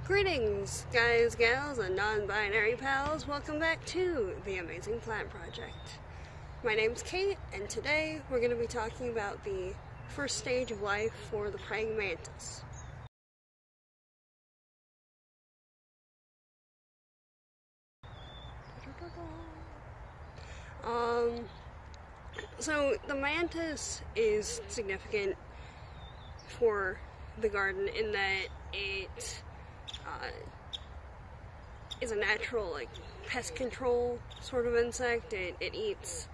Greetings, guys, gals, and non-binary pals. Welcome back to the Amazing Plant Project. My name's Kate, and today we're going to be talking about the first stage of life for the praying mantis. So the mantis is significant for the garden in that it is a natural, pest control sort of insect. It eats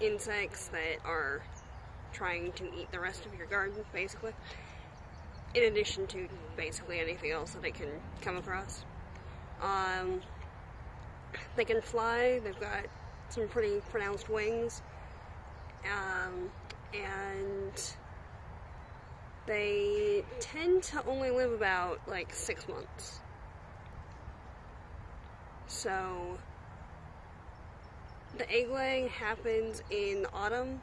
insects that are trying to eat the rest of your garden, basically, in addition to basically anything else that it can come across. They can fly. They've got some pretty pronounced wings, and they tend to only live about 6 months. So the egg laying happens in the autumn,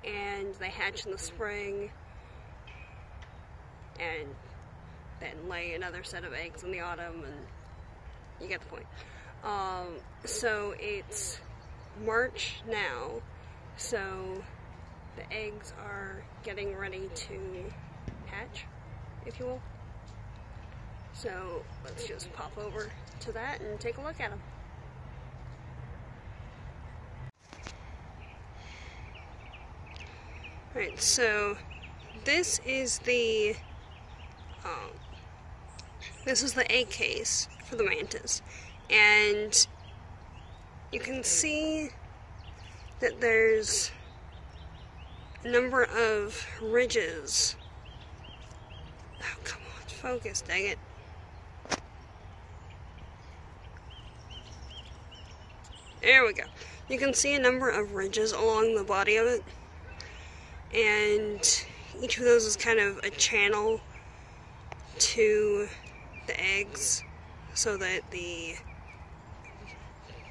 and they hatch in the spring, and then lay another set of eggs in the autumn, and you get the point. So it's March now, so the eggs are getting ready to hatch, if you will. So let's just pop over to that and take a look at them. Alright, so this is the egg case for the mantis, and you can see that there's a number of ridges. Oh, come on, focus, dang it. There we go. You can see a number of ridges along the body of it, and each of those is kind of a channel to the eggs, so that the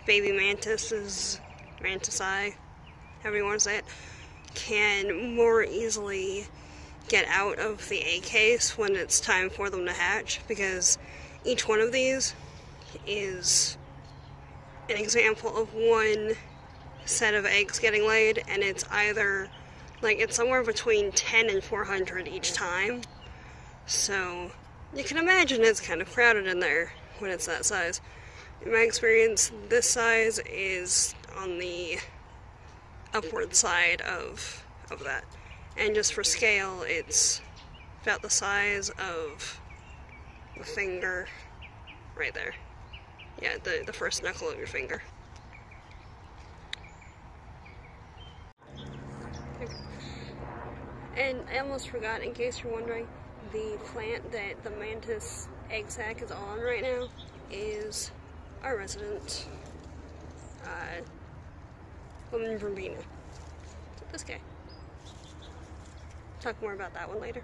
baby mantises, however you want to say it, can more easily get out of the egg case when it's time for them to hatch, because each one of these is an example of one set of eggs getting laid, and it's either, it's somewhere between 10 and 400 each time. So you can imagine it's kind of crowded in there when it's that size. In my experience, this size is on the upward side of that. And just for scale, it's about the size of the finger right there. Yeah, the first knuckle of your finger. Okay. And I almost forgot, in case you're wondering, the plant that the mantis egg sac is on right now is our resident woman verbena. So this guy. Talk more about that one later.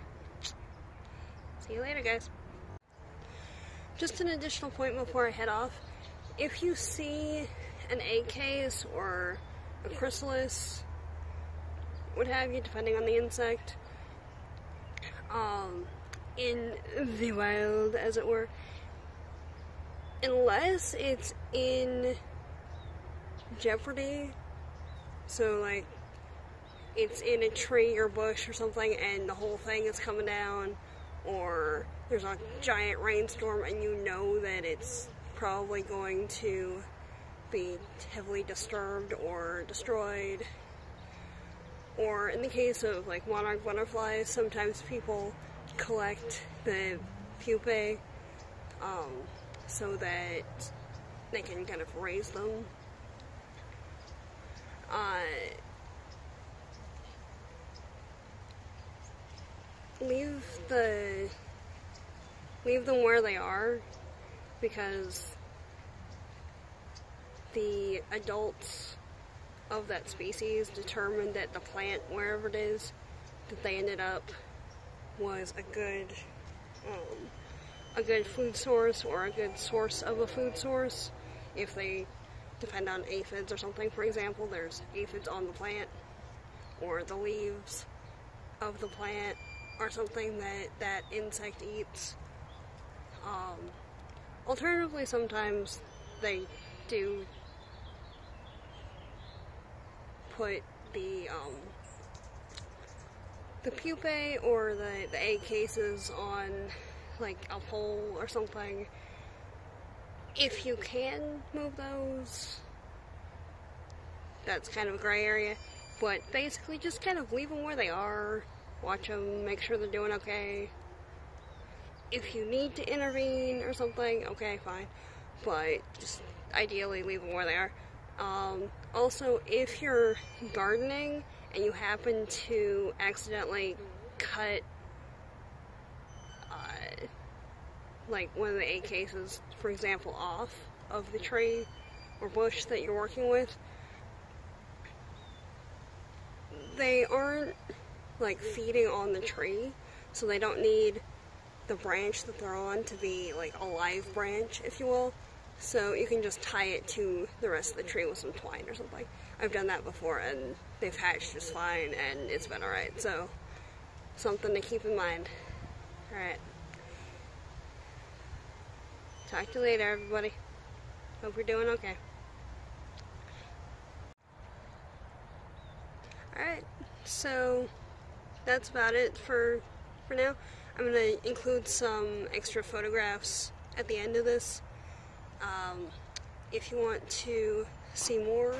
See you later, guys. Just an additional point before I head off. If you see an egg case or a chrysalis, what have you, depending on the insect, in the wild, as it were, unless it's in jeopardy, so it's in a tree or bush or something and the whole thing is coming down, or there's a giant rainstorm and you know that it's probably going to be heavily disturbed or destroyed. Or in the case of monarch butterflies, sometimes people collect the pupae so that they can kind of raise them. Leave them where they are, because the adults of that species determined that the plant, wherever it is that they ended up, was a good food source, or a good source of a food source. If they depend on aphids or something, for example, there's aphids on the plant, or the leaves of the plant, or something that insect eats. Alternatively, sometimes they do put the pupae or the egg cases on like a pole or something. If you can move those, that's kind of a gray area, but basically just kind of leave them where they are, watch them, make sure they're doing okay. If you need to intervene or something, okay, fine, but just ideally leave them where they are. Also, if you're gardening and you happen to accidentally cut like one of the egg cases, for example, off of the tree or bush that you're working with, they aren't like feeding on the tree, so they don't need the branch that they're on to be like a live branch, if you will. So you can just tie it to the rest of the tree with some twine or something. I've done that before and they've hatched just fine and it's been alright. So something to keep in mind. Alright. Talk to you later, everybody. Hope you're doing okay. Alright, so that's about it for now. I'm going to include some extra photographs at the end of this. If you want to see more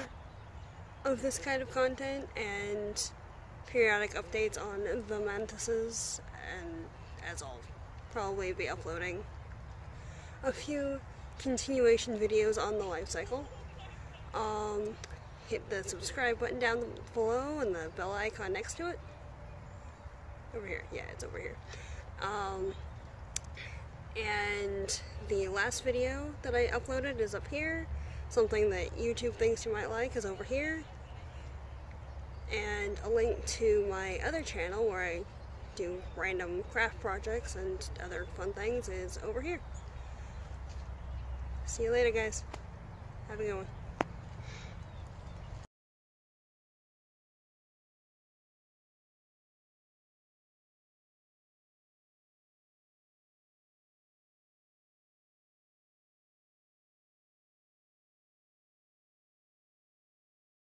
of this kind of content and periodic updates on the mantises, and as I'll probably be uploading a few continuation videos on the life cycle, hit the subscribe button down below and the bell icon next to it. Over here, yeah, it's over here. And the last video that I uploaded is up here. Something that YouTube thinks you might like is over here. And a link to my other channel where I do random craft projects and other fun things is over here. See you later, guys. Have a good one.